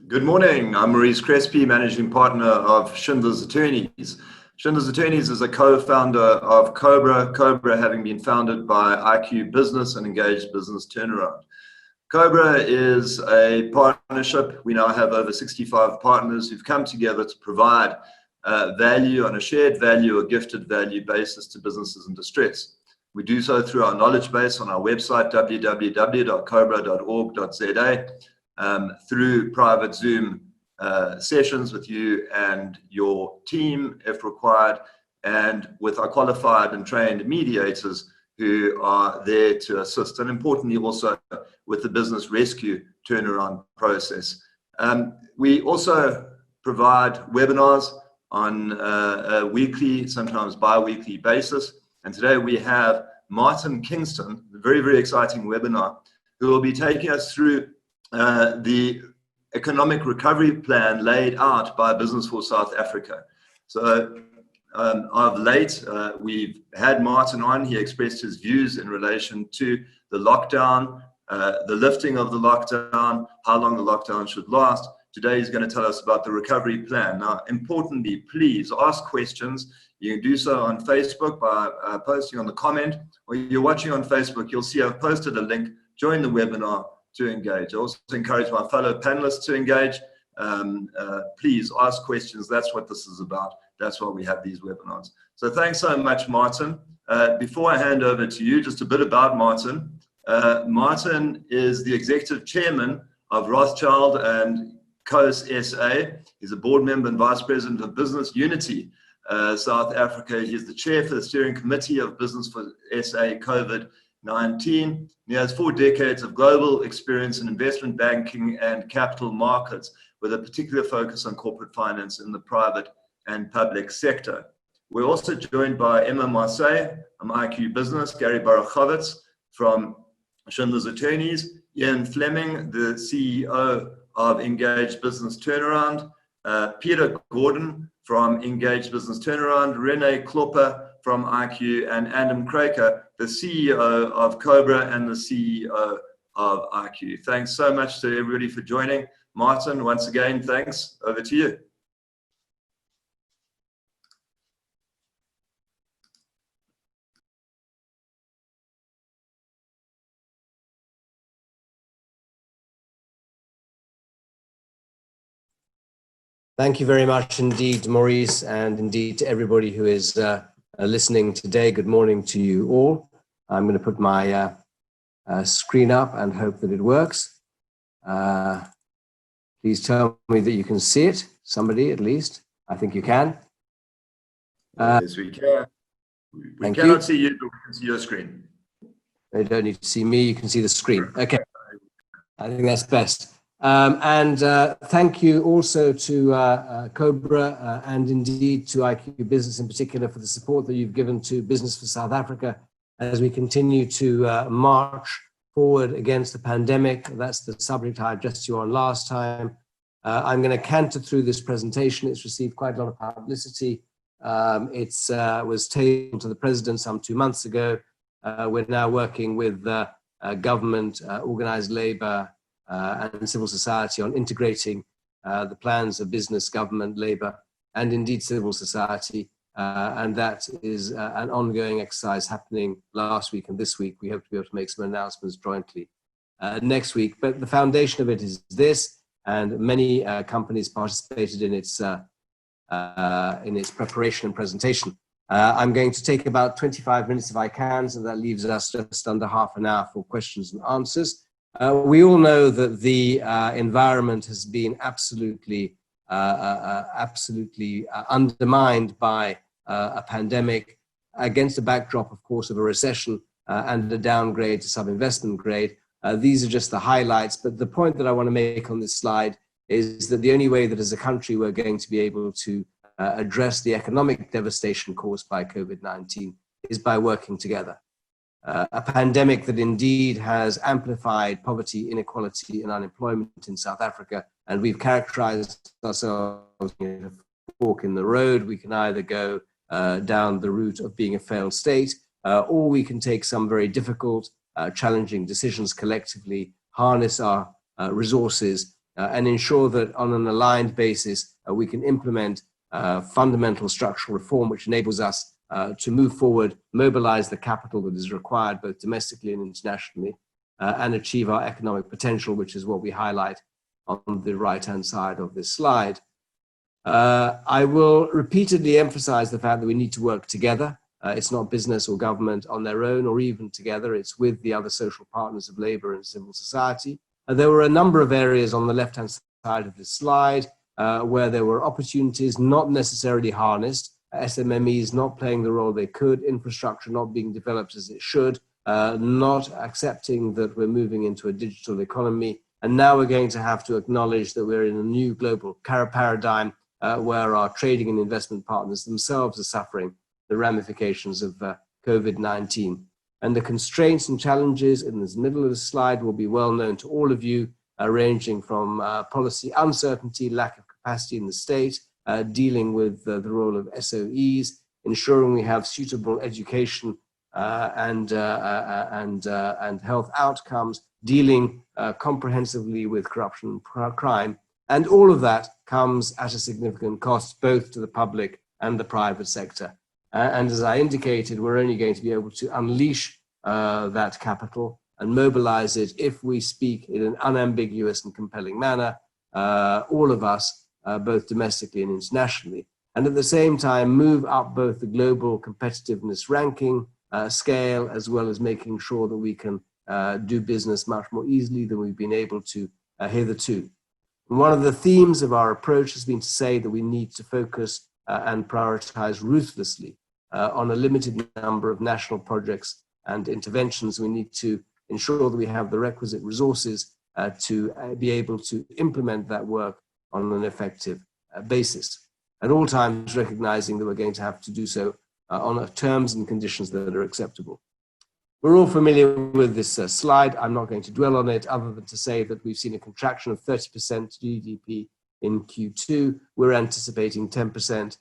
Good morning. I'm Maurice Crespi, Managing Partner of Schindler's Attorneys. Schindler's Attorneys is a co-founder of COBRA, COBRA having been founded by IQ Business and Engaged Business Turnaround. COBRA is a partnership. We now have over 65 partners who've come together to provide value on a shared value or gifted value basis to businesses in distress. We do so through our knowledge base on our website, www.cobra.org.za, through private Zoom sessions with you and your team if required, and with our qualified and trained mediators who are there to assist, and importantly also with the business rescue turnaround process. We also provide webinars on a weekly, sometimes bi-weekly basis. And today we have Martin Kingston, a very, very exciting webinar, who will be taking us through the economic recovery plan laid out by Business for South Africa. So of late, we've had Martin on. He expressed his views in relation to the lockdown, the lifting of the lockdown, how long the lockdown should last. Today he's going to tell us about the recovery plan. Now, importantly, please ask questions. You can do so on Facebook by posting on the comment, or you're watching on Facebook, you'll see I've posted a link. Join the webinar to engage. I also encourage my fellow panelists to engage. Please ask questions. That's what this is about. That's why we have these webinars. So thanks so much, Martin. Before I hand over to you, just a bit about Martin. Martin is the executive chairman of Rothschild and Coase SA. He's a board member and vice president of Business Unity South Africa. He's the chair for the steering committee of Business for SA COVID-19. He has 4 decades of global experience in investment banking and capital markets, with a particular focus on corporate finance in the private and public sector. We're also joined by Emma Marseille from IQ Business, Gary Barachowitz from Schindler's Attorneys, Ian Fleming, the CEO of Engaged Business Turnaround, Peter Gordon from Engaged Business Turnaround, Renee Klopper from IQ, and Adam Kraker, the CEO of COBRA and the CEO of IQ. Thanks so much to everybody for joining. Martin, once again, thanks. Over to you. Thank you very much indeed, Maurice, and indeed to everybody who is listening today. Good morning to you all. I'm going to put my screen up and hope that it works. Please tell me that you can see it, somebody at least. I think you can. Yes, we can. We cannot see you, but we can see your screen. You don't need to see me, you can see the screen. Okay, I think that's best. Thank you also to COBRA and indeed to IQ Business in particular for the support that you've given to Business for South Africa as we continue to march forward against the pandemic. That's the subject I addressed you on last time. I'm going to canter through this presentation. It's received quite a lot of publicity. It was tabled to the president some 2 months ago. We're now working with government, organized labor, and civil society on integrating the plans of business, government, labor, and indeed civil society. And that is an ongoing exercise happening last week and this week. We hope to be able to make some announcements jointly next week. But the foundation of it is this, and many companies participated in its preparation and presentation. I'm going to take about 25 minutes if I can, so that leaves us just under half an hour for questions and answers. We all know that the environment has been absolutely undermined by a pandemic, against a backdrop, of course, of a recession and a downgrade to sub-investment grade. These are just the highlights, but the point that I want to make on this slide is that the only way that as a country we're going to be able to address the economic devastation caused by COVID-19 is by working together. A pandemic that indeed has amplified poverty, inequality, and unemployment in South Africa, and we've characterized ourselves as a fork in the road. We can either go down the route of being a failed state, or we can take some very difficult, challenging decisions collectively, harness our resources, and ensure that on an aligned basis, we can implement fundamental structural reform, which enables us to move forward, mobilize the capital that is required both domestically and internationally, and achieve our economic potential, which is what we highlight on the right-hand side of this slide. I will repeatedly emphasize the fact that we need to work together. It's not business or government on their own or even together. It's with the other social partners of labor and civil society. There were a number of areas on the left-hand side of this slide where there were opportunities not necessarily harnessed, SMMEs not playing the role they could, infrastructure not being developed as it should, not accepting that we're moving into a digital economy. And now we're going to have to acknowledge that we're in a new global paradigm where our trading and investment partners themselves are suffering the ramifications of COVID-19. And the constraints and challenges in this middle of the slide will be well known to all of you, ranging from policy uncertainty, lack of capacity in the state, dealing with the role of SOEs, ensuring we have suitable education and health outcomes, dealing comprehensively with corruption and crime. And all of that comes at a significant cost, both to the public and the private sector. And as I indicated, we're only going to be able to unleash that capital and mobilize it if we speak in an unambiguous and compelling manner, all of us, both domestically and internationally, and at the same time move up both the global competitiveness ranking scale, as well as making sure that we can do business much more easily than we've been able to hitherto. And one of the themes of our approach has been to say that we need to focus and prioritize ruthlessly on a limited number of national projects and interventions. We need to ensure that we have the requisite resources to be able to implement that work on an effective basis. At all times, recognizing that we're going to have to do so on terms and conditions that are acceptable. We're all familiar with this slide. I'm not going to dwell on it other than to say that we've seen a contraction of 30% GDP in Q2. We're anticipating 10%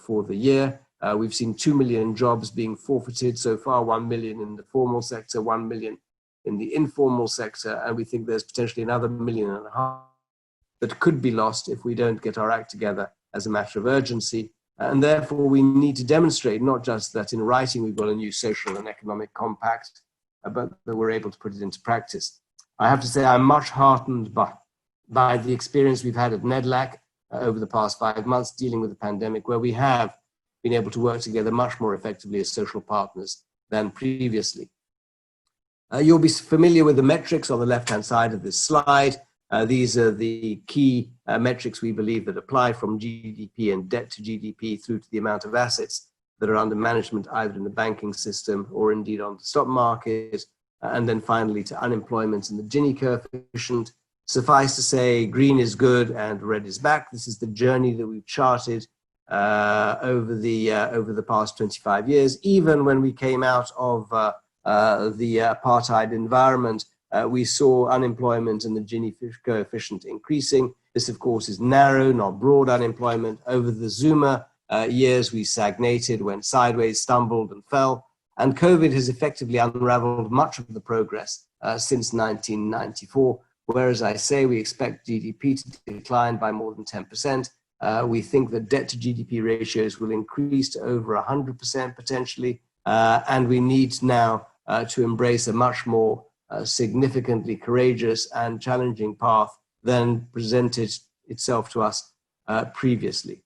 for the year. We've seen 2 million jobs being forfeited so far, 1 million in the formal sector, 1 million in the informal sector, and we think there's potentially another 1.5 million that could be lost if we don't get our act together as a matter of urgency. And therefore, we need to demonstrate not just that in writing we've got a new social and economic compact, but that we're able to put it into practice. I have to say I'm much heartened by the experience we've had at Nedlac over the past 5 months dealing with the pandemic, where we have been able to work together much more effectively as social partners than previously. You'll be familiar with the metrics on the left-hand side of this slide. These are the key metrics we believe that apply from GDP and debt to GDP through to the amount of assets that are under management either in the banking system or indeed on the stock market, and then finally to unemployment and the Gini coefficient. Suffice to say, green is good and red is back. This is the journey that we've charted over the past 25 years. Even when we came out of the apartheid environment, we saw unemployment and the Gini coefficient increasing. This, of course, is narrow, not broad unemployment. Over the Zuma years, we stagnated, went sideways, stumbled and fell. And COVID has effectively unraveled much of the progress since 1994, where, as I say, we expect GDP to decline by more than 10%. We think that debt to GDP ratios will increase to over 100% potentially. And we need now to embrace a much more significantly courageous and challenging path than presented itself to us previously.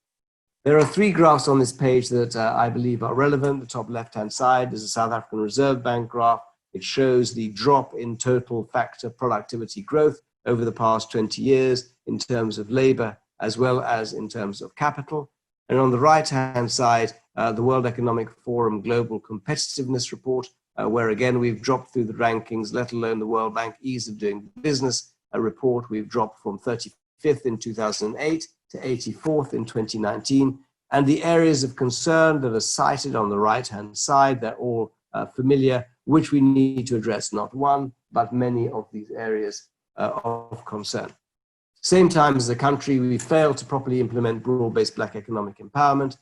There are 3 graphs on this page that I believe are relevant. The top left-hand side is a South African Reserve Bank graph. It shows the drop in total factor productivity growth over the past 20 years in terms of labor as well as in terms of capital. And on the right-hand side, the World Economic Forum Global Competitiveness Report, where again we've dropped through the rankings, let alone the World Bank Ease of Doing Business report. We've dropped from 35th in 2008 to 84th in 2019. And the areas of concern that are cited on the right-hand side, they're all familiar, which we need to address not one, but many of these areas of concern. Same time as a country, we failed to properly implement broad-based Black economic empowerment.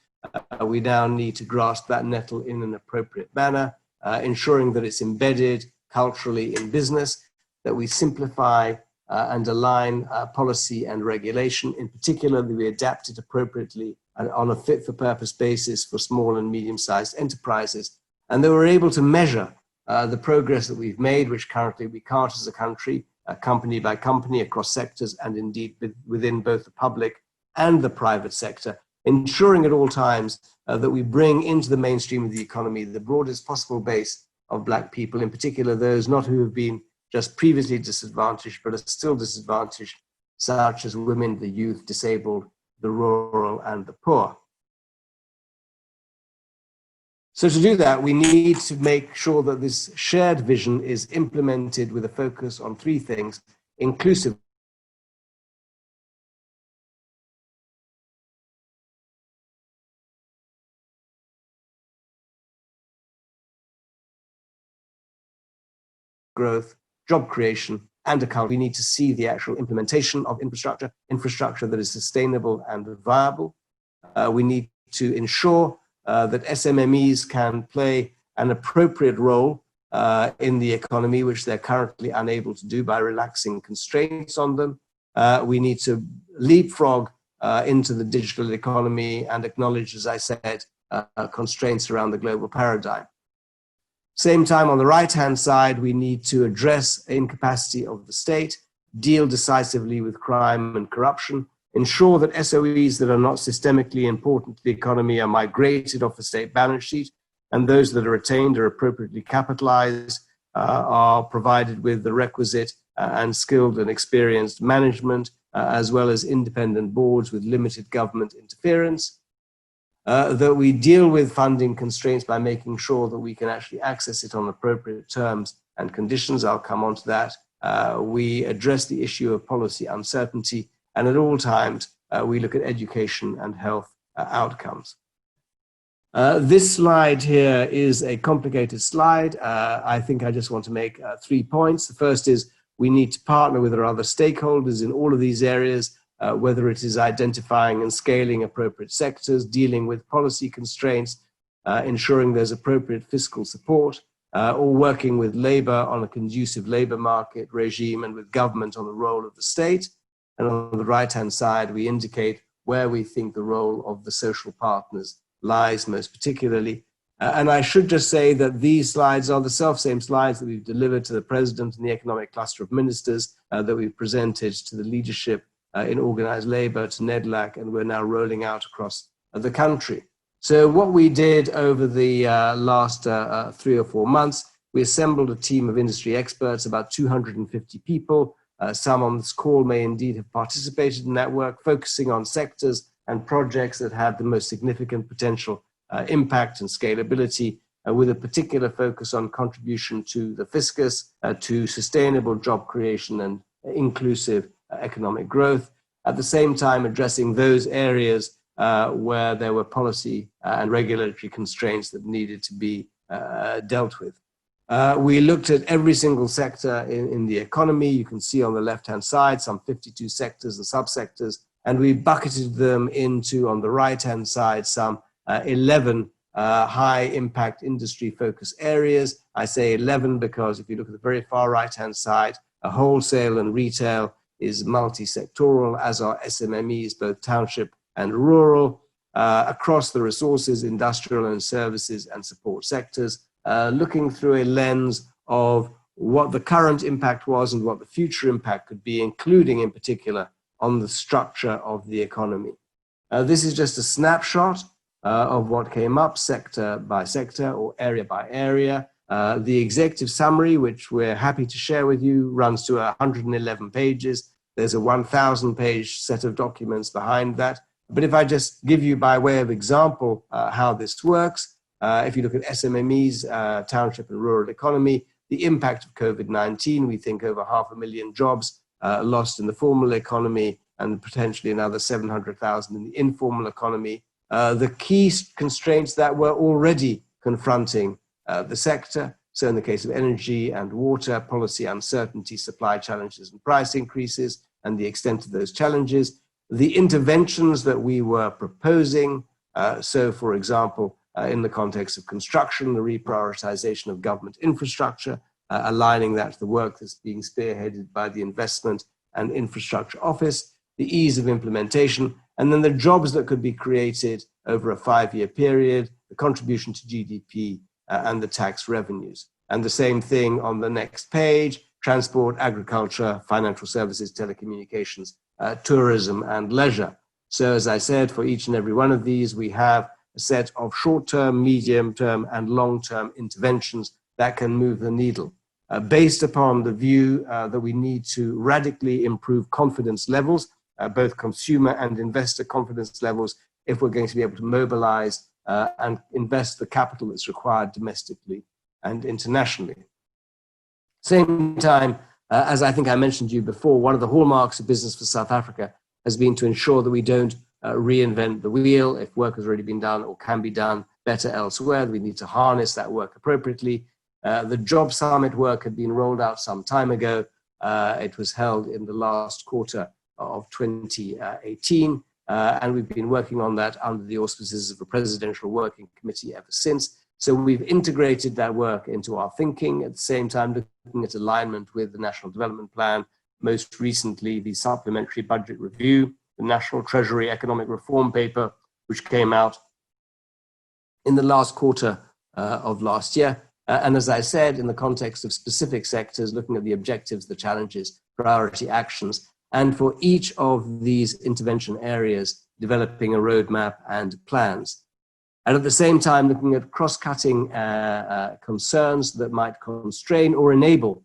We now need to grasp that nettle in an appropriate manner, ensuring that it's embedded culturally in business, that we simplify and align policy and regulation. In particular, we adapt it appropriately and on a fit-for-purpose basis for small and medium-sized enterprises. And they were able to measure the progress that we've made, which currently we can't as a country, company by company, across sectors, and indeed within both the public and the private sector, ensuring at all times that we bring into the mainstream of the economy the broadest possible base of Black people, in particular those not who have been just previously disadvantaged, but are still disadvantaged, such as women, the youth, disabled, the rural, and the poor. So to do that, we need to make sure that this shared vision is implemented with a focus on three things: inclusive growth, job creation, and account. We need to see the actual implementation of infrastructure that is sustainable and viable. We need to ensure that SMMEs can play an appropriate role in the economy, which they're currently unable to do by relaxing constraints on them. We need to leapfrog into the digital economy and acknowledge, as I said, constraints around the global paradigm. Same time, on the right-hand side, we need to address incapacity of the state, deal decisively with crime and corruption, ensure that SOEs that are not systemically important to the economy are migrated off the state balance sheet, and those that are retained are appropriately capitalized, are provided with the requisite and skilled and experienced management, as well as independent boards with limited government interference. That we deal with funding constraints by making sure that we can actually access it on appropriate terms and conditions. I'll come on to that. We address the issue of policy uncertainty, and at all times, we look at education and health outcomes. This slide here is a complicated slide. I think I just want to make 3 points. The first is we need to partner with our other stakeholders in all of these areas, whether it is identifying and scaling appropriate sectors, dealing with policy constraints, ensuring there's appropriate fiscal support, or working with labor on a conducive labor market regime and with government on the role of the state. And on the right-hand side, we indicate where we think the role of the social partners lies most particularly. And I should just say that these slides are the self-same slides that we've delivered to the President and the Economic Cluster of Ministers, that we've presented to the leadership in organized labor, to Nedlac, and we're now rolling out across the country. So what we did over the last 3 or 4 months, we assembled a team of industry experts, about 250 people. Some on this call may indeed have participated in that work, focusing on sectors and projects that had the most significant potential impact and scalability, with a particular focus on contribution to the fiscus, to sustainable job creation and inclusive economic growth, at the same time addressing those areas where there were policy and regulatory constraints that needed to be dealt with. We looked at every single sector in the economy. You can see on the left-hand side some 52 sectors and subsectors, and we bucketed them into, on the right-hand side, some 11 high-impact industry focus areas. I say 11 because if you look at the very far right-hand side, wholesale and retail is multi-sectoral, as are SMMEs, both township and rural, across the resources, industrial and services and support sectors, looking through a lens of what the current impact was and what the future impact could be, including in particular on the structure of the economy. This is just a snapshot of what came up sector by sector or area by area. The executive summary, which we're happy to share with you, runs to 111 pages. There's a 1,000-page set of documents behind that. But if I just give you by way of example how this works, if you look at SMMEs, township and rural economy, the impact of COVID-19, we think over 500,000 jobs lost in the formal economy and potentially another 700,000 in the informal economy. The key constraints that were already confronting the sector, so in the case of energy and water, policy uncertainty, supply challenges and price increases, and the extent of those challenges, the interventions that we were proposing, so for example, in the context of construction, the reprioritization of government infrastructure, aligning that to the work that's being spearheaded by the investment and Infrastructure Office, the ease of implementation, and then the jobs that could be created over a 5-year period, the contribution to GDP, and the tax revenues. And the same thing on the next page: transport, agriculture, financial services, telecommunications, tourism, and leisure. So as I said, for each and every one of these, we have a set of short-term, medium-term, and long-term interventions that can move the needle, based upon the view that we need to radically improve confidence levels, both consumer and investor confidence levels, if we're going to be able to mobilize and invest the capital that's required domestically and internationally. Same time, as I think I mentioned to you before, one of the hallmarks of business for South Africa has been to ensure that we don't reinvent the wheel. If work has already been done or can be done better elsewhere, we need to harness that work appropriately. The Job Summit work had been rolled out some time ago. It was held in the last quarter of 2018, and we've been working on that under the auspices of a presidential working committee ever since. So we've integrated that work into our thinking, at the same time looking at alignment with the National Development Plan, most recently the Supplementary Budget Review, the National Treasury Economic Reform Paper, which came out in the last quarter of last year. And as I said, in the context of specific sectors, looking at the objectives, the challenges, priority actions, and for each of these intervention areas, developing a roadmap and plans. And at the same time, looking at cross-cutting concerns that might constrain or enable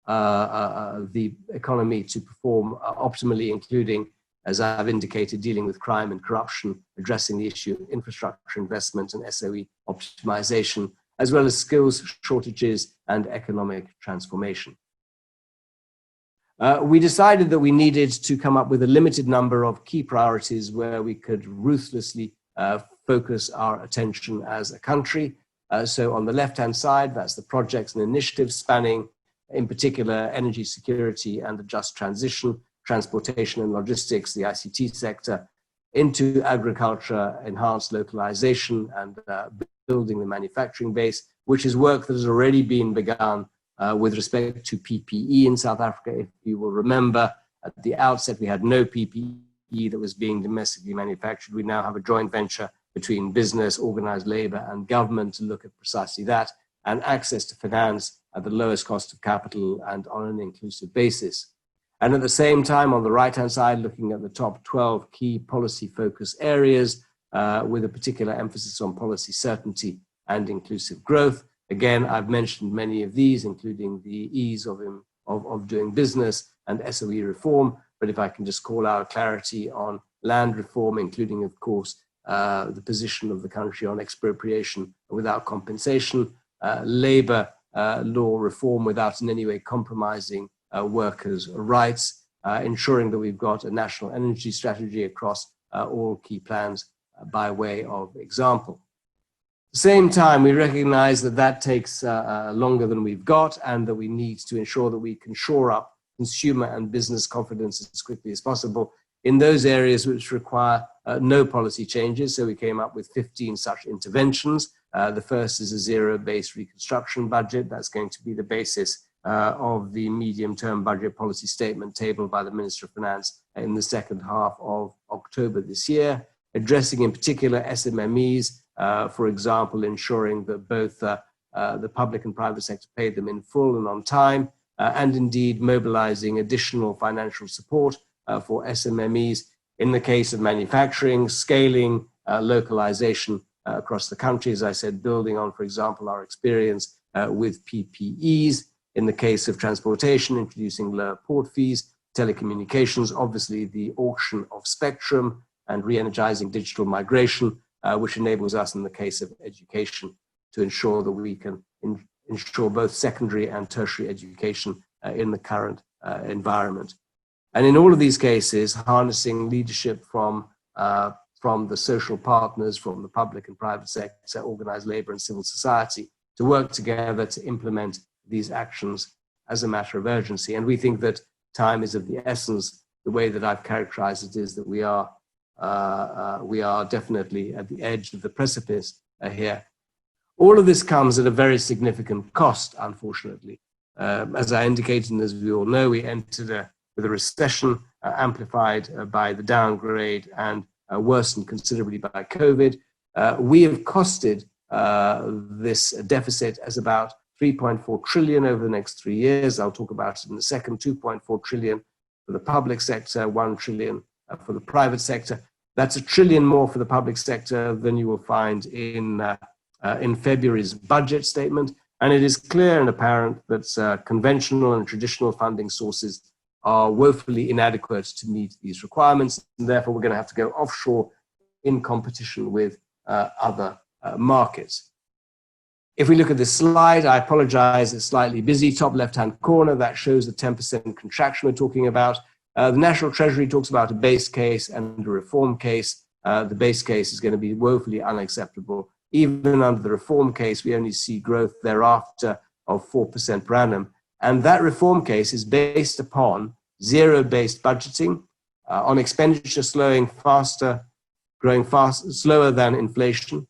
the economy to perform optimally, including, as I've indicated, dealing with crime and corruption, addressing the issue of infrastructure investment and SOE optimization, as well as skills shortages and economic transformation. We decided that we needed to come up with a limited number of key priorities where we could ruthlessly focus our attention as a country. So on the left-hand side, that's the projects and initiatives spanning, in particular, energy security and the just transition, transportation and logistics, the ICT sector, into agriculture, enhanced localization, and building the manufacturing base, which is work that has already been begun with respect to PPE in South Africa. If you will remember, at the outset, we had no PPE that was being domestically manufactured. We now have a joint venture between business, organized labor, and government to look at precisely that, and access to finance at the lowest cost of capital and on an inclusive basis. And at the same time, on the right-hand side, looking at the top 12 key policy focus areas with a particular emphasis on policy certainty and inclusive growth. Again, I've mentioned many of these, including the ease of doing business and SOE reform. But if I can just call out clarity on land reform, including, of course, the position of the country on expropriation without compensation, labor law reform without in any way compromising workers' rights, ensuring that we've got a national energy strategy across all key plans by way of example. At the same time, we recognize that that takes longer than we've got, and that we need to ensure that we can shore up consumer and business confidence as quickly as possible in those areas which require no policy changes. So we came up with 15 such interventions. The first is a zero-based reconstruction budget. That's going to be the basis of the medium-term budget policy statement tabled by the Minister of Finance in the second half of October this year, addressing in particular SMMEs, for example, ensuring that both the public and private sector pay them in full and on time, and indeed mobilizing additional financial support for SMMEs in the case of manufacturing, scaling, localization across the country, as I said, building on, for example, our experience with PPEs. In the case of transportation, introducing lower port fees, telecommunications, obviously the auction of spectrum, and re-energizing digital migration, which enables us in the case of education to ensure that we can ensure both secondary and tertiary education in the current environment. And in all of these cases, harnessing leadership from the social partners, from the public and private sector, organized labor and civil society, to work together to implement these actions as a matter of urgency. And we think that time is of the essence. The way that I've characterized it is that we are definitely at the edge of the precipice here. All of this comes at a very significant cost, unfortunately. As I indicated, and as we all know, we entered with a recession amplified by the downgrade and worsened considerably by COVID. We have costed this deficit as about 3.4 trillion over the next 3 years. I'll talk about it in a second. 2.4 trillion for the public sector, 1 trillion for the private sector. That's $1 trillion more for the public sector than you will find in February's budget statement. And it is clear and apparent that conventional and traditional funding sources are woefully inadequate to meet these requirements. And therefore, we're going to have to go offshore in competition with other markets. If we look at this slide, I apologize, it's slightly busy. Top left-hand corner, that shows the 10% contraction we're talking about. The National Treasury talks about a base case and a reform case. The base case is going to be woefully unacceptable. Even under the reform case, we only see growth thereafter of 4% per annum. And that reform case is based upon zero-based budgeting, on expenditure growing slower than inflation,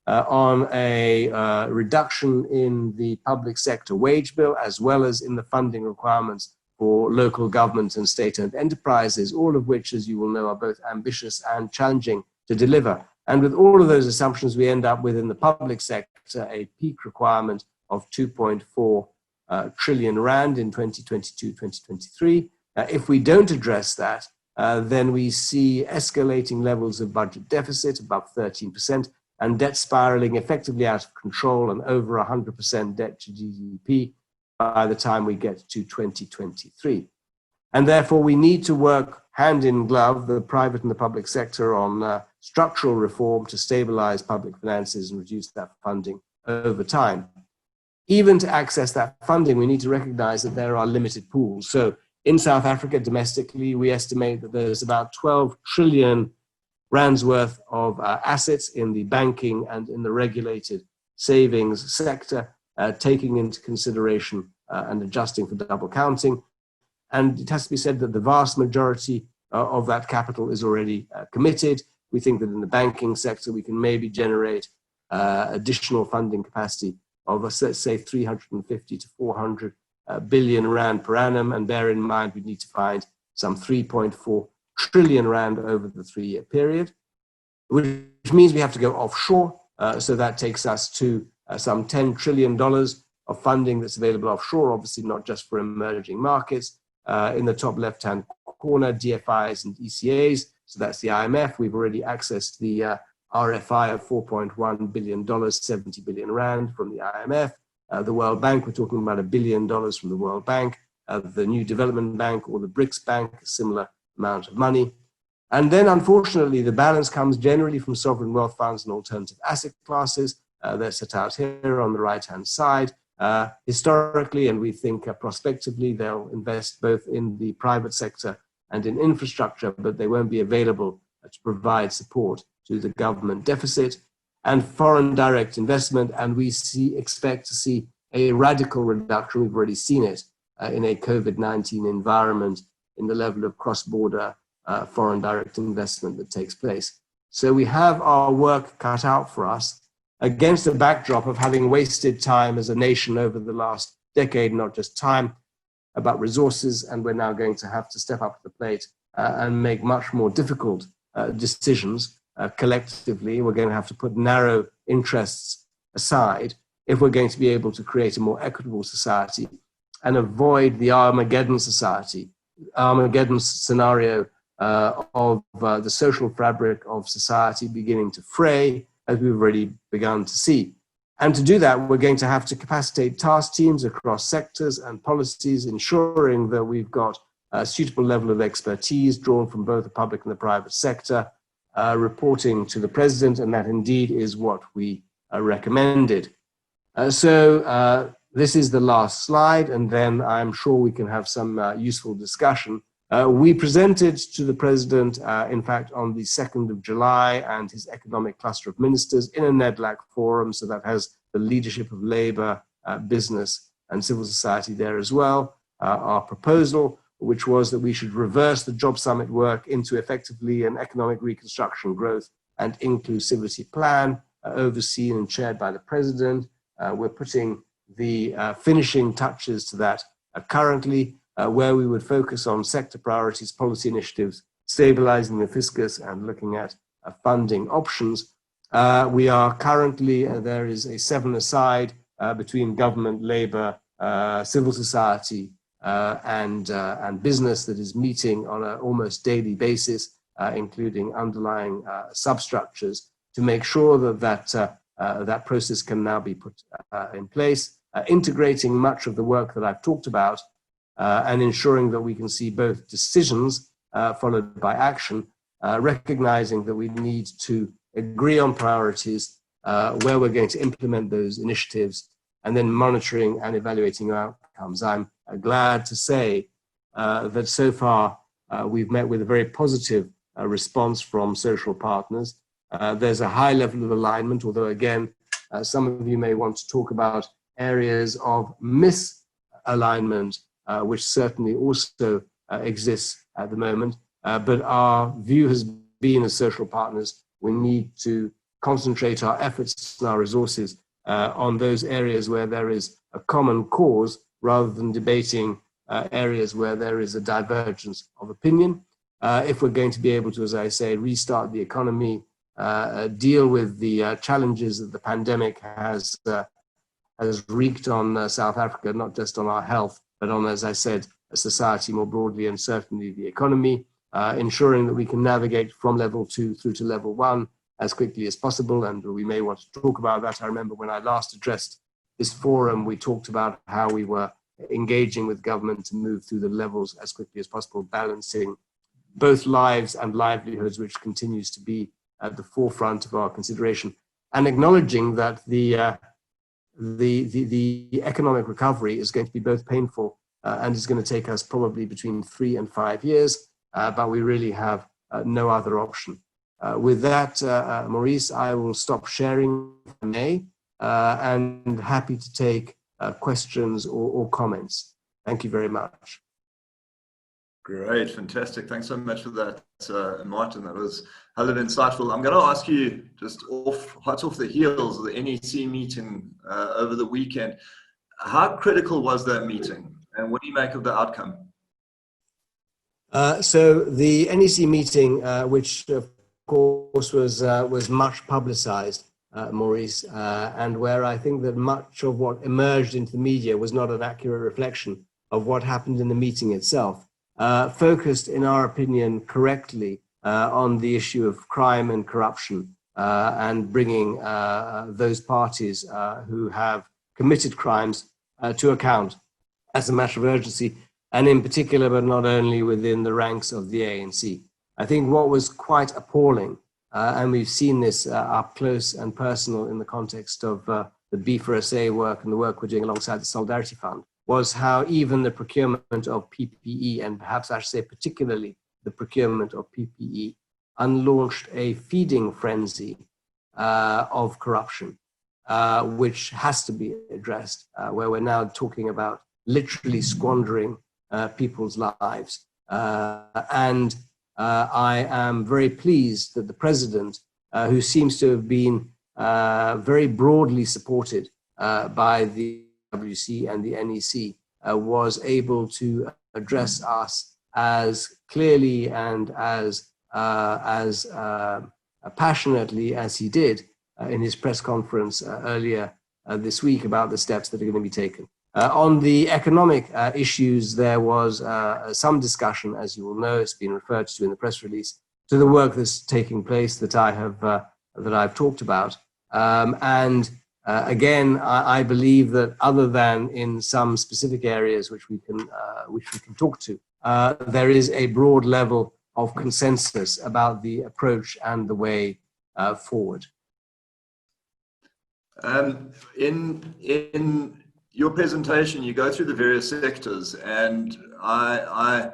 on a reduction in the public sector wage bill, as well as in the funding requirements for local government and state-owned enterprises, all of which, as you will know, are both ambitious and challenging to deliver. And with all of those assumptions, we end up with, in the public sector, a peak requirement of 2.4 trillion rand in 2022-2023. If we don't address that, then we see escalating levels of budget deficit above 13%, and debt spiraling effectively out of control and over 100% debt to GDP by the time we get to 2023. And therefore, we need to work hand in glove, the private and the public sector, on structural reform to stabilize public finances and reduce that funding over time. Even to access that funding, we need to recognize that there are limited pools. So in South Africa, domestically, we estimate that there's about 12 trillion rands worth of assets in the banking and in the regulated savings sector, taking into consideration and adjusting for double counting. And it has to be said that the vast majority of that capital is already committed. We think that in the banking sector, we can maybe generate additional funding capacity of, let's say, 350 to 400 billion rand per annum. And bear in mind, we need to find some 3.4 trillion rand over the 3-year period, which means we have to go offshore. So that takes us to some $10 trillion of funding that's available offshore, obviously not just for emerging markets. In the top left-hand corner, DFIs and ECAs. So that's the IMF. We've already accessed the RFI of $4.1 billion, 70 billion rand from the IMF. The World Bank, we're talking about $1 billion from the World Bank. The New Development Bank or the BRICS Bank, a similar amount of money. And then, unfortunately, the balance comes generally from sovereign wealth funds and alternative asset classes. They're set out here on the right-hand side. Historically, and we think prospectively, they'll invest both in the private sector and in infrastructure, but they won't be available to provide support to the government deficit and foreign direct investment. And we expect to see a radical reduction. We've already seen it in a COVID-19 environment in the level of cross-border foreign direct investment that takes place. So we have our work cut out for us against the backdrop of having wasted time as a nation over the last decade, not just time, about resources, and we're now going to have to step up to the plate and make much more difficult decisions collectively. We're going to have to put narrow interests aside if we're going to be able to create a more equitable society and avoid the Armageddon scenario of the social fabric of society beginning to fray, as we've already begun to see. And to do that, we're going to have to capacitate task teams across sectors and policies, ensuring that we've got a suitable level of expertise drawn from both the public and the private sector, reporting to the president, and that indeed is what we recommended. So this is the last slide, and then I'm sure we can have some useful discussion. We presented to the president, in fact, on the 2nd of July and his economic cluster of ministers in a Nedlac forum, so that has the leadership of labor, business, and civil society there as well. Our proposal, which was that we should reverse the Job Summit work into effectively an economic reconstruction, growth, and inclusivity plan, overseen and chaired by the president. We're putting the finishing touches to that currently. where we would focus on sector priorities, policy initiatives, stabilizing the fiscus and looking at funding options. We are currently, there is a 7-aside between government, labor, civil society, and business that is meeting on an almost daily basis, including underlying substructures, to make sure that that process can now be put in place, integrating much of the work that I've talked about, and ensuring that we can see both decisions followed by action, recognizing that we need to agree on priorities, where we're going to implement those initiatives, and then monitoring and evaluating outcomes. I'm glad to say that so far we've met with a very positive response from social partners. There's a high level of alignment, although again, some of you may want to talk about areas of misalignment, which certainly also exists at the moment. But our view has been, as social partners, we need to concentrate our efforts and our resources on those areas where there is a common cause, rather than debating areas where there is a divergence of opinion. If we're going to be able to, as I say, restart the economy, deal with the challenges that the pandemic has wreaked on South Africa, not just on our health, but on, as I said, a society more broadly, and certainly the economy, ensuring that we can navigate from level 2 through to level 1 as quickly as possible. And we may want to talk about that. I remember when I last addressed this forum, we talked about how we were engaging with government to move through the levels as quickly as possible, balancing both lives and livelihoods, which continues to be at the forefront of our consideration, and acknowledging that the economic recovery is going to be both painful and is going to take us probably between 3 and 5 years, but we really have no other option. With that, Maurice, I will stop sharing if I may, and happy to take questions or comments. Thank you very much. Great, fantastic. Thanks so much for that, Martin. That was hell of insightful. I'm going to ask you, just hot off the heels of the NEC meeting over the weekend, how critical was that meeting, and what do you make of the outcome? So the NEC meeting, which of course was much publicized, Maurice, and where I think that much of what emerged into the media was not an accurate reflection of what happened in the meeting itself, focused, in our opinion, correctly on the issue of crime and corruption, and bringing those parties who have committed crimes to account as a matter of urgency, and in particular, but not only within the ranks of the ANC. I think what was quite appalling, and we've seen this up close and personal in the context of the B4SA work and the work we're doing alongside the Solidarity Fund, was how even the procurement of PPE, and perhaps I should say particularly the procurement of PPE, unlaunched a feeding frenzy of corruption, which has to be addressed, where we're now talking about literally squandering people's lives. And I am very pleased that the president, who seems to have been very broadly supported by the WC and the NEC, was able to address us as clearly and as passionately as he did in his press conference earlier this week about the steps that are going to be taken. On the economic issues, there was some discussion, as you will know, it's been referred to in the press release, to the work that's taking place that I've talked about. Again, I believe that other than in some specific areas which we can talk to, there is a broad level of consensus about the approach and the way forward. In your presentation, you go through the various sectors, and I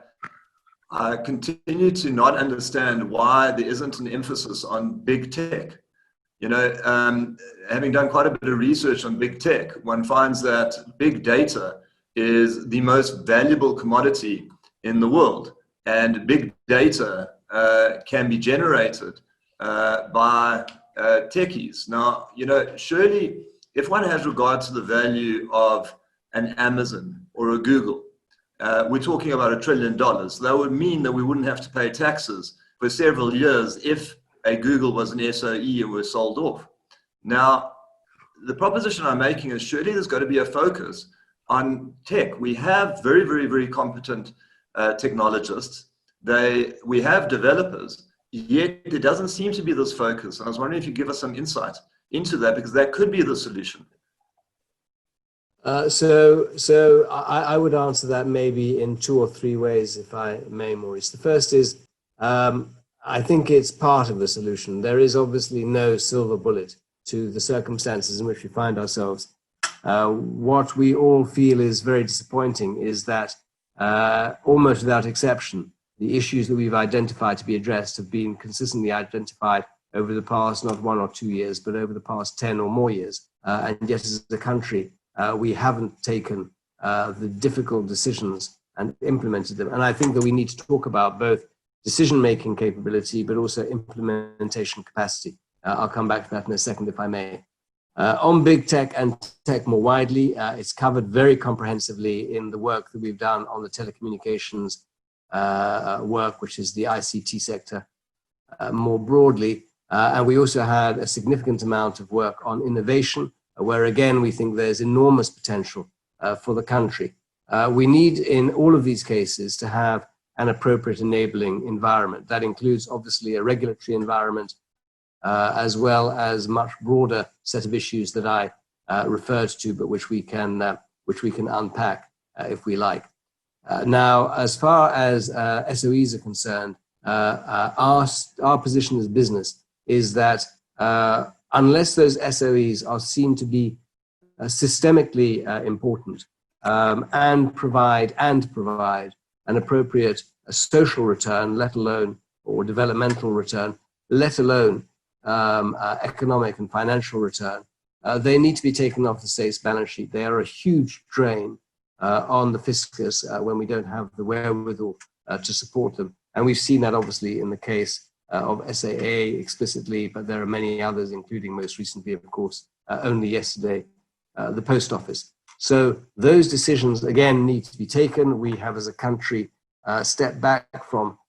continue to not understand why there isn't an emphasis on big tech. You know, having done quite a bit of research on big tech, one finds that big data is the most valuable commodity in the world, and big data can be generated by techies. Now, you know, surely if one has regard to the value of an Amazon or a Google, we're talking about $1 trillion. That would mean that we wouldn't have to pay taxes for several years if a Google was an SOE and was sold off. Now, the proposition I'm making is surely there's got to be a focus on tech. We have very, very, very competent technologists. We have developers, yet there doesn't seem to be this focus. And I was wondering if you give us some insight into that, because that could be the solution. So I would answer that maybe in 2 or 3 ways, if I may, Maurice. The first is, I think it's part of the solution. There is obviously no silver bullet to the circumstances in which we find ourselves. What we all feel is very disappointing is that almost without exception, the issues that we've identified to be addressed have been consistently identified over the past, not 1 or 2 years, but over the past 10 or more years. And yet as a country, we haven't taken the difficult decisions and implemented them. And I think that we need to talk about both decision-making capability, but also implementation capacity. I'll come back to that in a second, if I may. On big tech and tech more widely, it's covered very comprehensively in the work that we've done on the telecommunications work, which is the ICT sector more broadly. And we also had a significant amount of work on innovation, where again, we think there's enormous potential for the country. We need in all of these cases to have an appropriate enabling environment. That includes obviously a regulatory environment, as well as much broader set of issues that I referred to, but which we can unpack if we like. Now, as far as SOEs are concerned, our position as business is that unless those SOEs are seen to be systemically important and provide an appropriate social return, let alone, or developmental return, let alone economic and financial return, they need to be taken off the state's balance sheet. They are a huge drain on the fiscus when we don't have the wherewithal to support them. And we've seen that obviously in the case of SAA explicitly, but there are many others, including most recently, of course, only yesterday, the post office. So those decisions, again, need to be taken. We have, as a country, stepped back from,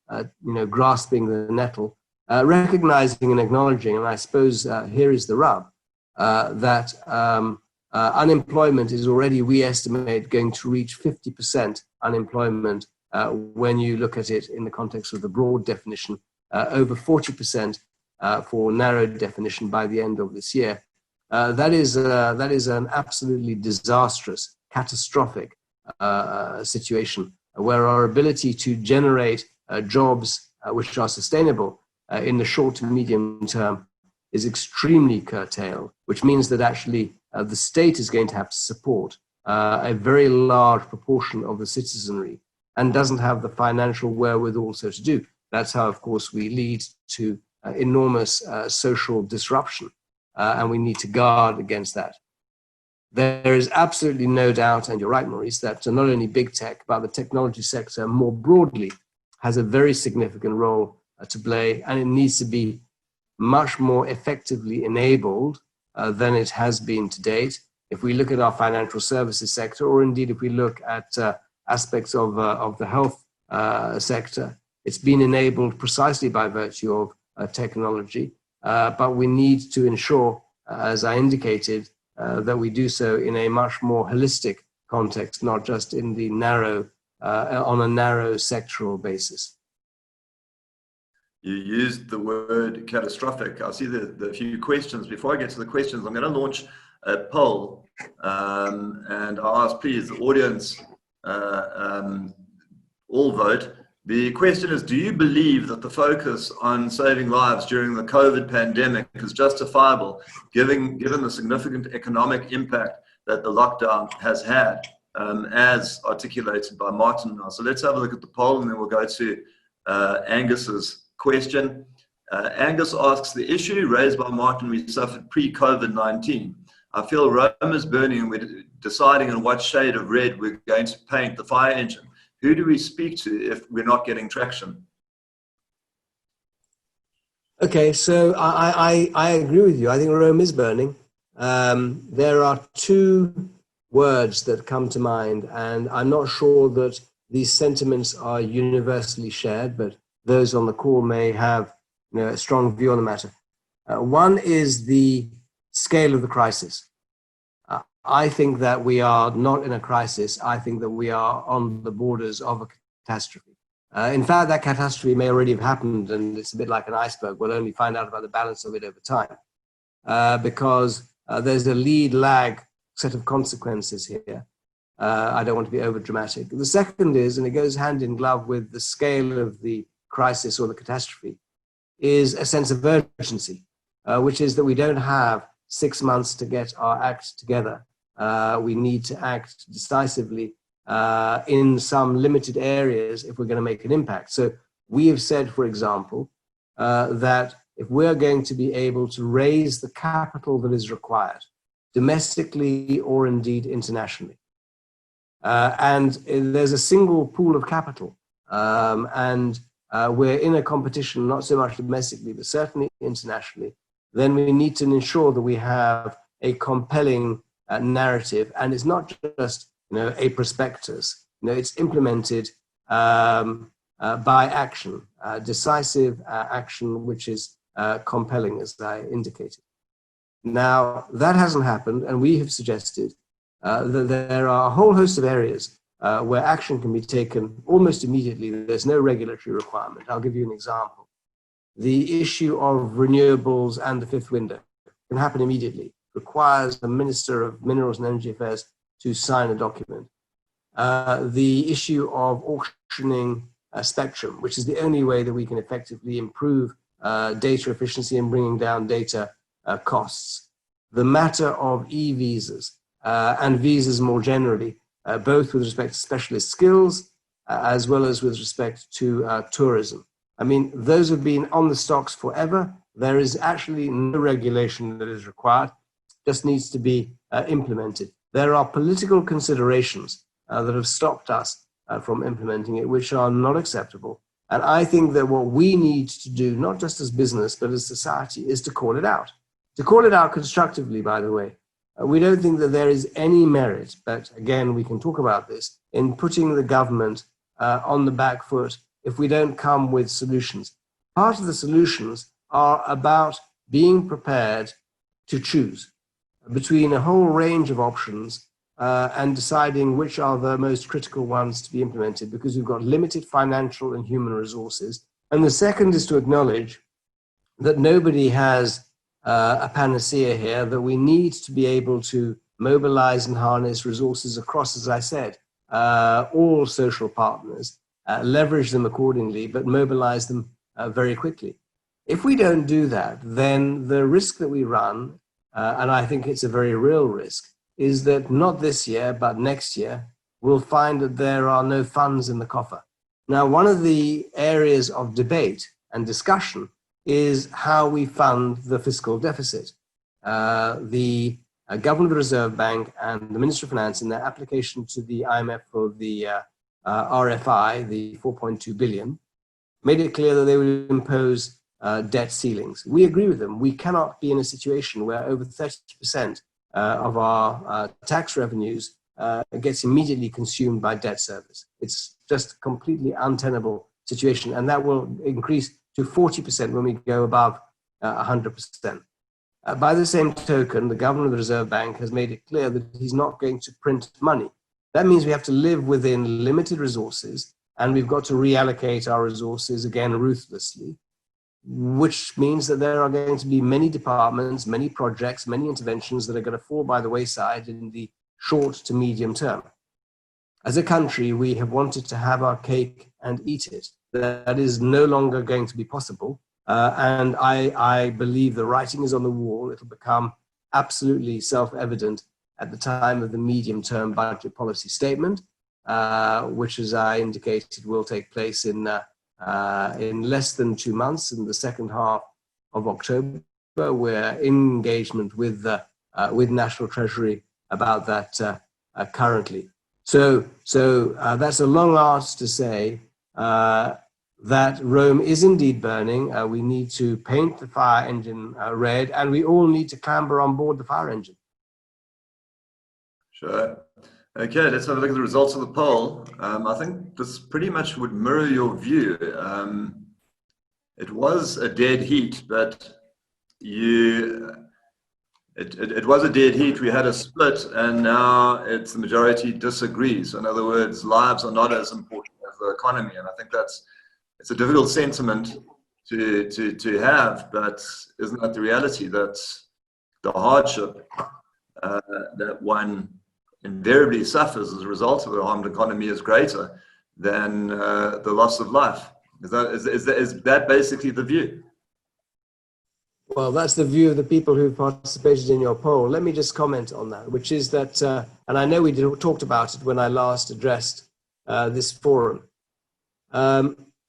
grasping the nettle, recognizing and acknowledging, and I suppose here is the rub, that unemployment is already, we estimate, going to reach 50% unemployment when you look at it in the context of the broad definition, over 40% for narrow definition by the end of this year. That is an absolutely disastrous, catastrophic situation where our ability to generate jobs which are sustainable in the short to medium term is extremely curtailed, which means that actually the state is going to have to support a very large proportion of the citizenry and doesn't have the financial wherewithal so to do. That's how, of course, we lead to enormous social disruption, and we need to guard against that. There is absolutely no doubt, and you're right, Maurice, that not only big tech, but the technology sector more broadly has a very significant role to play, and it needs to be much more effectively enabled than it has been to date. If we look at our financial services sector, or indeed if we look at aspects of the health sector, it's been enabled precisely by virtue of technology, but we need to ensure, as I indicated, that we do so in a much more holistic context, not just in the narrow, on a narrow sectoral basis. You used the word catastrophic. I see the few questions. Before I get to the questions, I'm going to launch a poll, and I'll ask, please, the audience, all vote. The question is, do you believe that the focus on saving lives during the COVID pandemic is justifiable, given the significant economic impact that the lockdown has had, as articulated by Martin now? So let's have a look at the poll, and then we'll go to Angus's question. Angus asks, the issue raised by Martin we suffered pre-COVID-19. I feel Rome is burning and we're deciding on what shade of red we're going to paint the fire engine. Who do we speak to if we're not getting traction? Okay, so I agree with you. I think Rome is burning. There are two words that come to mind, and I'm not sure that these sentiments are universally shared, but those on the call may have a strong view on the matter. One is the scale of the crisis. I think that we are not in a crisis. I think that we are on the borders of a catastrophe. In fact, that catastrophe may already have happened, and it's a bit like an iceberg. We'll only find out about the balance of it over time, because there's a lead-lag set of consequences here. I don't want to be over-dramatic. The second is, and it goes hand in glove with the scale of the crisis or the catastrophe, is a sense of urgency, which is that we don't have 6 months to get our act together. We need to act decisively in some limited areas if we're going to make an impact. So we have said, for example, that if we're going to be able to raise the capital that is required, domestically or indeed internationally, and there's a single pool of capital, and we're in a competition, not so much domestically, but certainly internationally, then we need to ensure that we have a compelling narrative, and it's not just a prospectus. It's implemented by action, decisive action, which is compelling, as I indicated. Now, that hasn't happened, and we have suggested that there are a whole host of areas where action can be taken almost immediately. There's no regulatory requirement. I'll give you an example. The issue of renewables and the fifth window can happen immediately. Requires the Minister of Minerals and Energy Affairs to sign a document. The issue of auctioning spectrum, which is the only way that we can effectively improve data efficiency and bringing down data costs. The matter of e-visas and visas more generally, both with respect to specialist skills as well as with respect to tourism. I mean, those have been on the stocks forever. There is actually no regulation that is required, just needs to be implemented. There are political considerations that have stopped us from implementing it, which are not acceptable. And I think that what we need to do, not just as business, but as society, is to call it out. To call it out constructively, by the way. We don't think that there is any merit, but again, we can talk about this, in putting the government on the back foot if we don't come with solutions. Part of the solutions are about being prepared to choose between a whole range of options and deciding which are the most critical ones to be implemented, because we've got limited financial and human resources. And the second is to acknowledge that nobody has a panacea here, that we need to be able to mobilize and harness resources across, as I said, all social partners, leverage them accordingly, but mobilize them very quickly. If we don't do that, then the risk that we run, and I think it's a very real risk, is that not this year, but next year, we'll find that there are no funds in the coffer. Now, one of the areas of debate and discussion is how we fund the fiscal deficit. The Governor of the Reserve Bank and the Minister of Finance, in their application to the IMF for the RFI, the 4.2 billion, made it clear that they would impose debt ceilings. We agree with them. We cannot be in a situation where over 30% of our tax revenues gets immediately consumed by debt service. It's just a completely untenable situation, and that will increase to 40% when we go above 100%. By the same token, the Governor of the Reserve Bank has made it clear that he's not going to print money. That means we have to live within limited resources, and we've got to reallocate our resources again ruthlessly, which means that there are going to be many departments, many projects, many interventions that are going to fall by the wayside in the short to medium term. As a country, we have wanted to have our cake and eat it. That is no longer going to be possible. And I believe the writing is on the wall. It'll become absolutely self-evident at the time of the medium-term budget policy statement, which, as I indicated, will take place in less than 2 months, in the second half of October. We're in engagement with National Treasury about that currently. So that's a long ask to say that Rome is indeed burning. We need to paint the fire engine red, and we all need to clamber on board the fire engine. Sure. Okay, let's have a look at the results of the poll. I think this pretty much would mirror your view. It was a dead heat, but it was a dead heat. We had a split, and now it's the majority disagrees. In other words, lives are not as important as the economy, and I think it's a difficult sentiment to have, but isn't that the reality? That the hardship that one invariably suffers as a result of a harmed economy is greater than the loss of life. Is that basically the view? Well, that's the view of the people who participated in your poll. Let me just comment on that, which is that, and I know we talked about it when I last addressed this forum.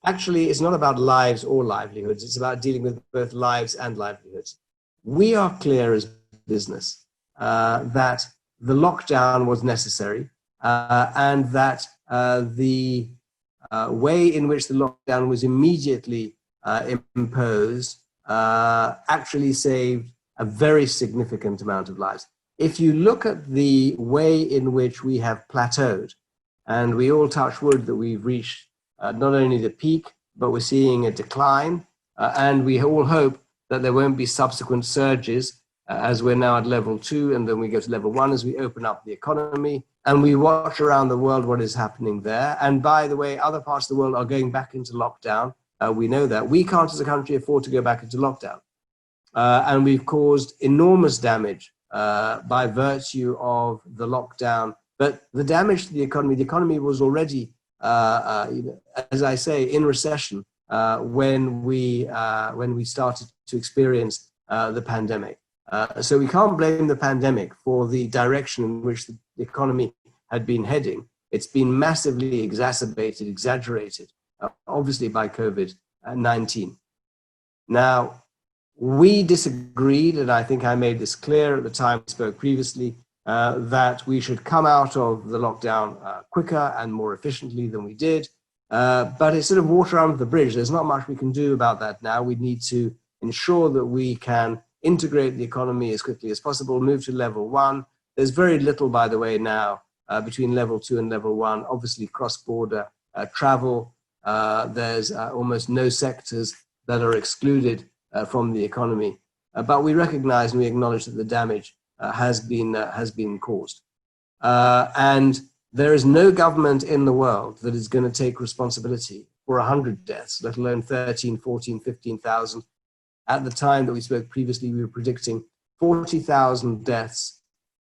Actually, it's not about lives or livelihoods. It's about dealing with both lives and livelihoods. We are clear as business that the lockdown was necessary and that the way in which the lockdown was immediately imposed actually saved a very significant amount of lives. If you look at the way in which we have plateaued, and we all touch wood that we've reached not only the peak, but we're seeing a decline, and we all hope that there won't be subsequent surges as we're now at level 2, and then we go to level 1 as we open up the economy, and we watch around the world what is happening there. And by the way, other parts of the world are going back into lockdown. We know that. We can't as a country afford to go back into lockdown. And we've caused enormous damage by virtue of the lockdown. But the damage to the economy was already, as I say, in recession when we started to experience the pandemic. So we can't blame the pandemic for the direction in which the economy had been heading. It's been massively exacerbated, exaggerated, obviously by COVID-19. Now, we disagreed, and I think I made this clear at the time we spoke previously, that we should come out of the lockdown quicker and more efficiently than we did. But it's sort of water under the bridge. There's not much we can do about that now. We need to ensure that we can integrate the economy as quickly as possible, move to level 1. There's very little, by the way, now between level 2 and level 1. Obviously, cross-border travel. There's almost no sectors that are excluded from the economy. But we recognize and we acknowledge that the damage has been caused. And there is no government in the world that is going to take responsibility for 100 deaths, let alone 13, 14, 15,000. At the time that we spoke previously, we were predicting 40,000 deaths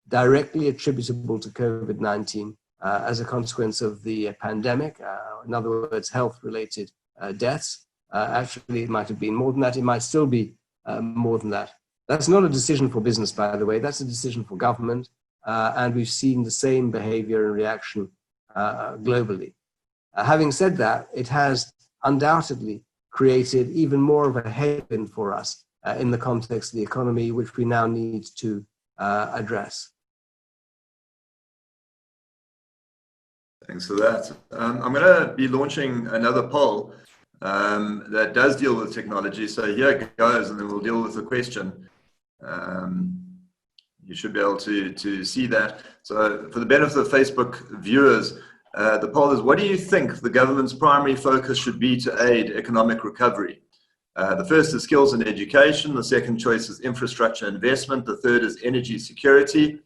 directly attributable to COVID-19 as a consequence of the pandemic. In other words, health-related deaths. Actually, it might have been more than that. It might still be more than that. That's not a decision for business, by the way. That's a decision for government. And we've seen the same behavior and reaction globally. Having said that, it has undoubtedly created even more of a headwind for us in the context of the economy, which we now need to address. Thanks for that. I'm going to be launching another poll that does deal with technology. So here it goes, and then we'll deal with the question. You should be able to see that. So for the benefit of Facebook viewers, the poll is, what do you think the government's primary focus should be to aid economic recovery? The first is skills and education. The second choice is infrastructure investment. The third is energy security.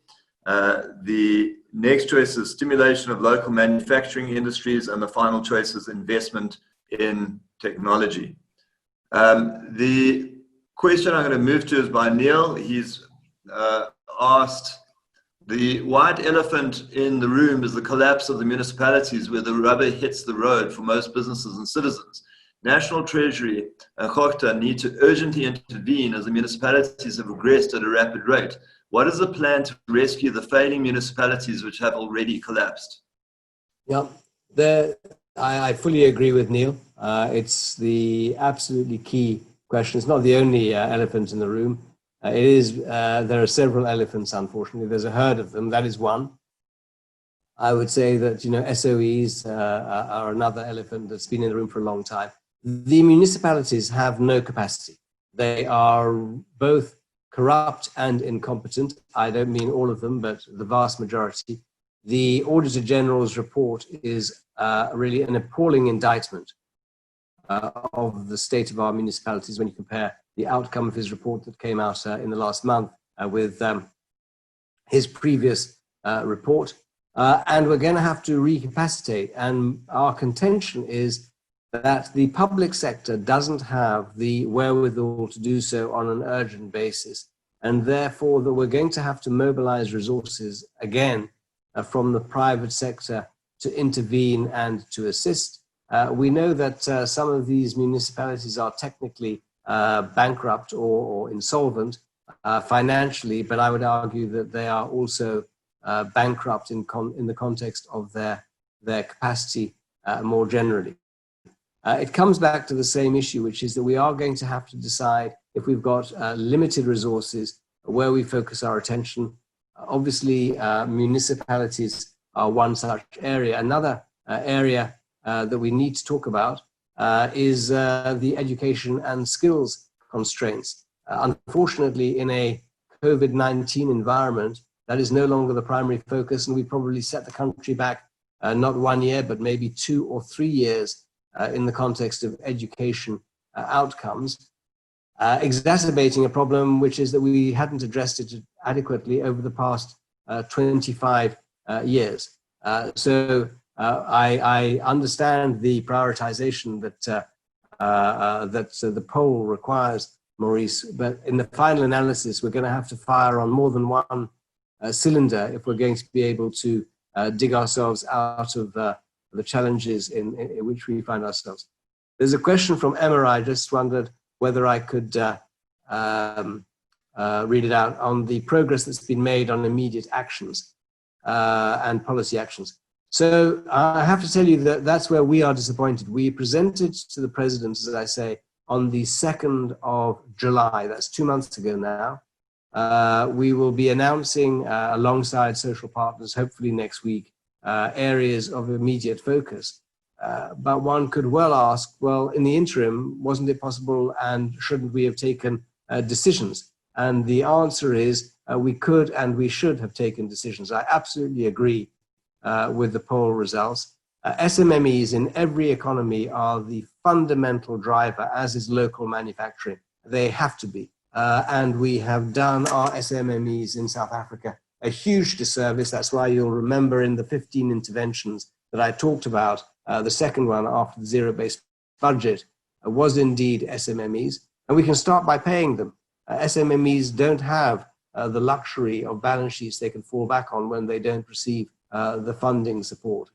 The next choice is stimulation of local manufacturing industries. And the final choice is investment in technology. The question I'm going to move to is by Neil. He's asked, the white elephant in the room is the collapse of the municipalities where the rubber hits the road for most businesses and citizens. National Treasury and COBRA need to urgently intervene as the municipalities have regressed at a rapid rate. What is the plan to rescue the failing municipalities which have already collapsed? Yeah, I fully agree with Neil. It's the absolutely key question. It's not the only elephant in the room. There are several elephants, unfortunately. There's a herd of them. That is one. I would say that, SOEs are another elephant that's been in the room for a long time. The municipalities have no capacity. They are both corrupt and incompetent. I don't mean all of them, but the vast majority. the Auditor General's report is really an appalling indictment of the state of our municipalities when you compare the outcome of his report that came out in the last month with his previous report. And we're going to have to recapacitate. And our contention is that the public sector doesn't have the wherewithal to do so on an urgent basis. And therefore, that we're going to have to mobilize resources again from the private sector to intervene and to assist. We know that some of these municipalities are technically bankrupt or insolvent financially, but I would argue that they are also bankrupt in the context of their capacity more generally. It comes back to the same issue, which is that we are going to have to decide if we've got limited resources where we focus our attention. Obviously, municipalities are one such area. Another area that we need to talk about is the education and skills constraints. Unfortunately, in a COVID-19 environment, that is no longer the primary focus, and we probably set the country back not 1 year, but maybe 2 or 3 years in the context of education outcomes, exacerbating a problem which is that we hadn't addressed it adequately over the past 25 years. So I understand the prioritization that the poll requires, Maurice, but in the final analysis, we're going to have to fire on more than one cylinder if we're going to be able to dig ourselves out of the challenges in which we find ourselves. There's a question from Emma. I just wondered whether I could read it out on the progress that's been made on immediate actions and policy actions. So I have to tell you that that's where we are disappointed. We presented to the President, as I say, on the 2nd of July. That's 2 months ago now. We will be announcing alongside social partners, hopefully next week, areas of immediate focus. But one could well ask, well, in the interim, wasn't it possible and shouldn't we have taken decisions? And the answer is we could and we should have taken decisions. I absolutely agree with the poll results. SMMEs in every economy are the fundamental driver, as is local manufacturing. They have to be. And we have done our SMMEs in South Africa a huge disservice. That's why you'll remember in the 15 interventions that I talked about, the second one after the zero-based budget was indeed SMMEs. And we can start by paying them. SMMEs don't have the luxury of balance sheets they can fall back on when they don't receive the funding support.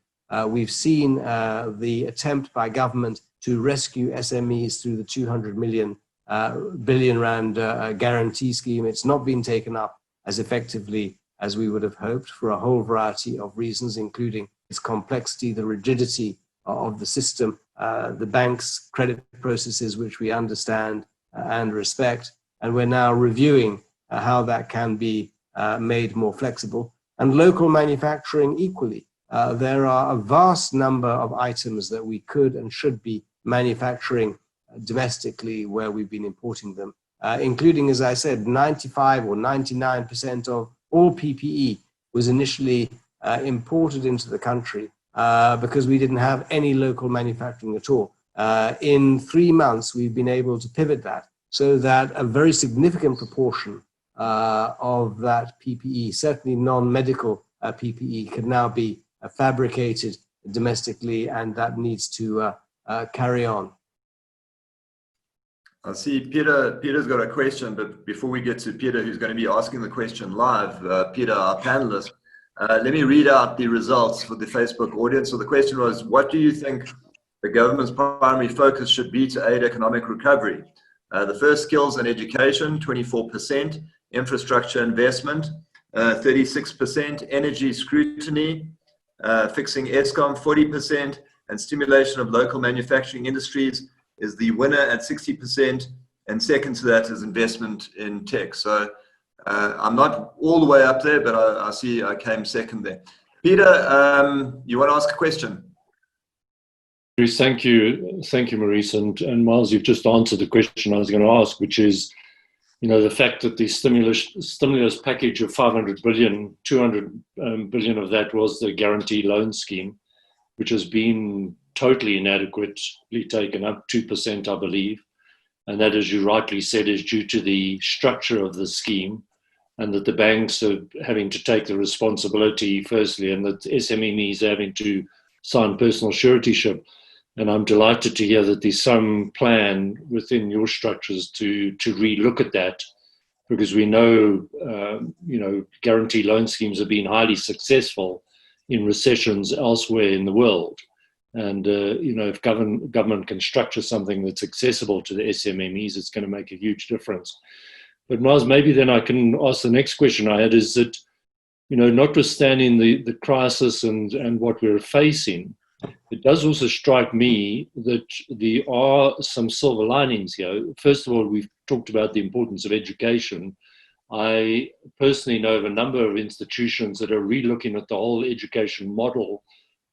We've seen the attempt by government to rescue SMEs through the 200 billion rand guarantee scheme. It's not been taken up as effectively as we would have hoped for a whole variety of reasons, including its complexity, the rigidity of the system, the bank's credit processes, which we understand and respect. And we're now reviewing how that can be made more flexible. And local manufacturing equally. There are a vast number of items that we could and should be manufacturing domestically where we've been importing them, including, as I said, 95 or 99% of all PPE was initially imported into the country because we didn't have any local manufacturing at all. In 3 months, we've been able to pivot that so that a very significant proportion of that PPE, certainly non-medical PPE, can now be fabricated domestically, and that needs to carry on. I see Peter's got a question, but before we get to Peter, who's going to be asking the question live, Peter, our panelist, let me read out the results for the Facebook audience. So the question was, what do you think the government's primary focus should be to aid economic recovery? The first, skills and education, 24%, infrastructure investment, 36%, energy scrutiny, fixing ESCOM, 40%, and stimulation of local manufacturing industries is the winner at 60%, and second to that is investment in tech. So I'm not all the way up there, but I see I came second there. Peter, you want to ask a question? Thank you, Maurice. And Miles, you've just answered the question I was going to ask, which is, the fact that the stimulus package of 500 billion, 200 billion of that was the guarantee loan scheme, which has been totally inadequately taken up, 2%, I believe. And that, as you rightly said, is due to the structure of the scheme, and that the banks are having to take the responsibility firstly, and that SMEs are having to sign personal suretyship. And I'm delighted to hear that there's some plan within your structures to relook at that, because we know, guarantee loan schemes have been highly successful in recessions elsewhere in the world. And, if government can structure something that's accessible to the SMEs, it's going to make a huge difference. But Miles, maybe then I can ask the next question I had, is that, notwithstanding the crisis and what we're facing, it does also strike me that there are some silver linings here. First of all, we've talked about the importance of education. I personally know of a number of institutions that are relooking at the whole education model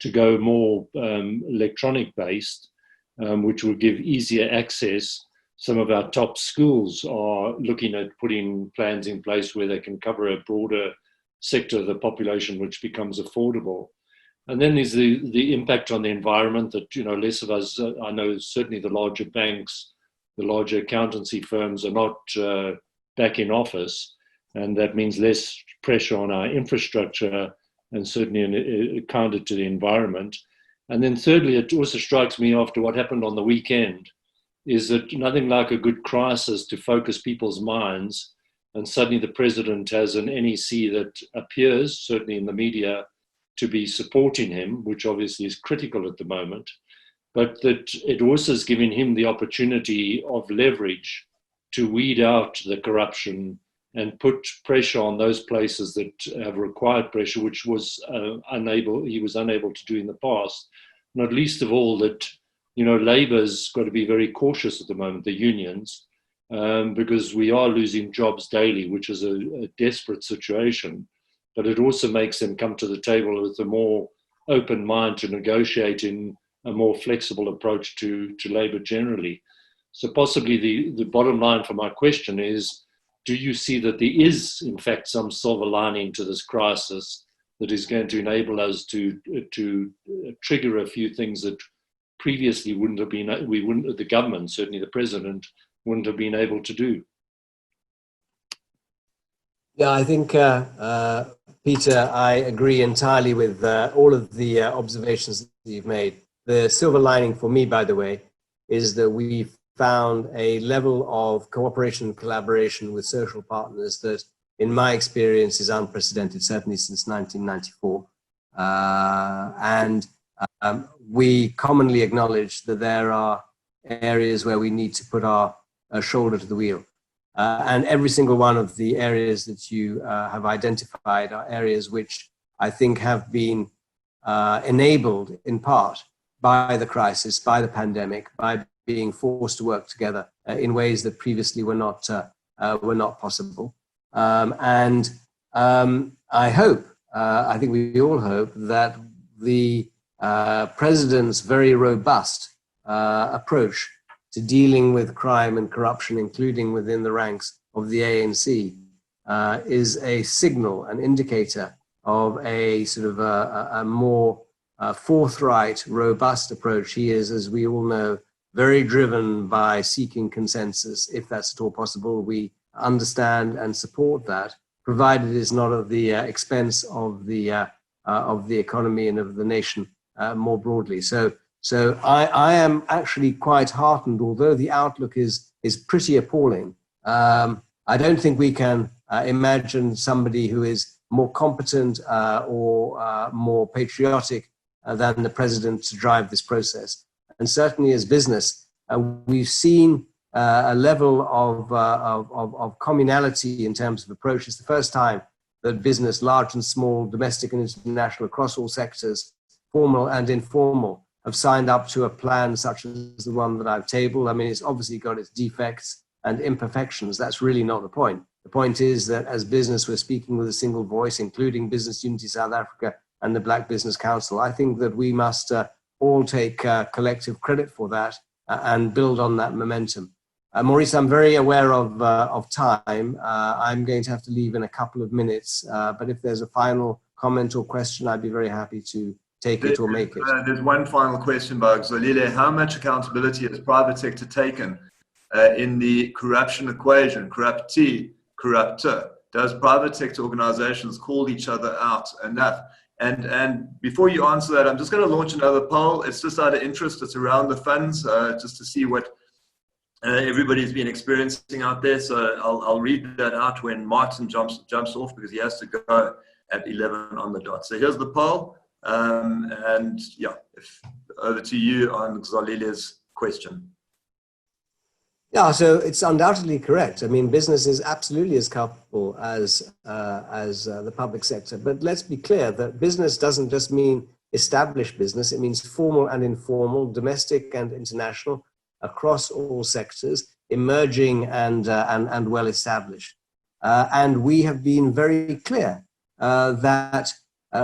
to go more electronic based, which will give easier access. Some of our top schools are looking at putting plans in place where they can cover a broader sector of the population, which becomes affordable. And then there's the impact on the environment that, less of us, I know certainly the larger banks, the larger accountancy firms are not back in office, and that means less pressure on our infrastructure and certainly accounted to the environment. And then thirdly, it also strikes me after what happened on the weekend, is that nothing like a good crisis to focus people's minds, and suddenly the president has an NEC that appears, certainly in the media, to be supporting him, which obviously is critical at the moment, but that it also is giving him the opportunity of leverage to weed out the corruption and put pressure on those places that have required pressure, which he was unable to do in the past. Not least of all that, Labour's got to be very cautious at the moment, the unions, because we are losing jobs daily, which is a desperate situation. But it also makes them come to the table with a more open mind to negotiating a more flexible approach to Labour generally. So possibly the bottom line for my question is, do you see that there is, in fact, some silver lining to this crisis that is going to enable us to trigger a few things that previously the government, certainly the president, wouldn't have been able to do? Yeah, I think, Peter, I agree entirely with all of the observations that you've made. The silver lining for me, by the way, is that we've found a level of cooperation and collaboration with social partners that, in my experience, is unprecedented, certainly since 1994. We commonly acknowledge that there are areas where we need to put our shoulder to the wheel. And every single one of the areas that you have identified are areas which I think have been enabled in part by the crisis, by the pandemic, by being forced to work together in ways that previously were not possible. I hope, I think we all hope, that the president's very robust approach to dealing with crime and corruption, including within the ranks of the ANC, is a signal, an indicator of a sort of a more forthright, robust approach. He is, as we all know, very driven by seeking consensus, if that's at all possible. We understand and support that, provided it is not at the expense of the economy and of the nation more broadly. So I am actually quite heartened, although the outlook is pretty appalling. I don't think we can imagine somebody who is more competent or more patriotic than the president to drive this process. And certainly as business, we've seen a level of communality in terms of approach. It's the first time that business, large and small, domestic and international, across all sectors, formal and informal, have signed up to a plan such as the one that I've tabled. I mean, it's obviously got its defects and imperfections. That's really not the point. The point is that as business, we're speaking with a single voice, including Business Unity South Africa and the Black Business Council. I think that we must all take collective credit for that and build on that momentum. Maurice, I'm very aware of time. I'm going to have to leave in a couple of minutes, but if there's a final comment or question, I'd be very happy to take it or make it. There's one final question by Xolile. How much accountability has private sector taken in the corruption equation, corruptee, corruptor? Does private sector organizations call each other out enough? And before you answer that, I'm just going to launch another poll. It's just out of interest. It's around the funds, just to see what everybody's been experiencing out there. So I'll read that out when Martin jumps off, because he has to go at 11 on the dot. So here's the poll. And yeah, over to you on Xolile's question. Yeah, so it's undoubtedly correct. I mean, business is absolutely as culpable as the public sector. But let's be clear that business doesn't just mean established business. It means formal and informal, domestic and international, across all sectors, emerging and well established. And we have been very clear that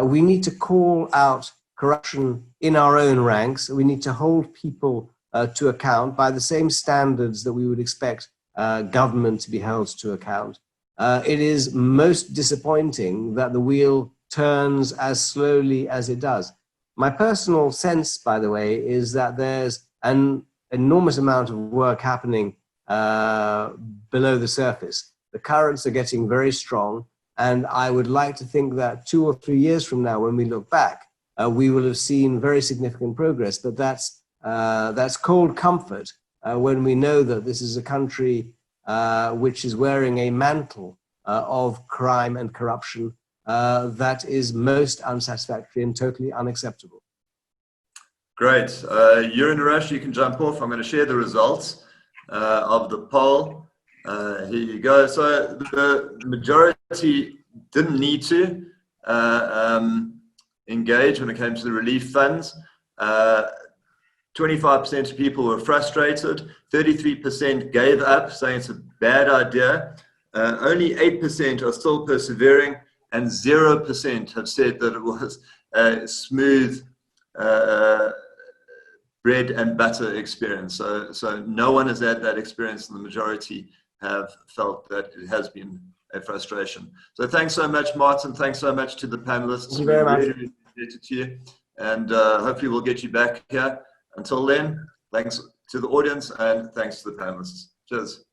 we need to call out corruption in our own ranks. We need to hold people to account by the same standards that we would expect government to be held to account. It is most disappointing that the wheel turns as slowly as it does. My personal sense, by the way, is that there's an enormous amount of work happening below the surface. The currents are getting very strong, and I would like to think that 2 or 3 years from now, when we look back, we will have seen very significant progress. But that's cold comfort when we know that this is a country which is wearing a mantle of crime and corruption that is most unsatisfactory and totally unacceptable. Great. You're in a rush, you can jump off. I'm going to share the results of the poll. Here you go. So the majority didn't need to engage when it came to the relief funds. 25% of people were frustrated. 33% gave up, saying it's a bad idea. Only 8% are still persevering, and 0% have said that it was a smooth bread and butter experience. So no one has had that experience, and the majority have felt that it has been a frustration. So thanks so much, Martin. Thanks so much to the panelists. Thank you very much. Really appreciate it to you. And hopefully we'll get you back here. Until then, thanks to the audience and thanks to the panelists. Cheers.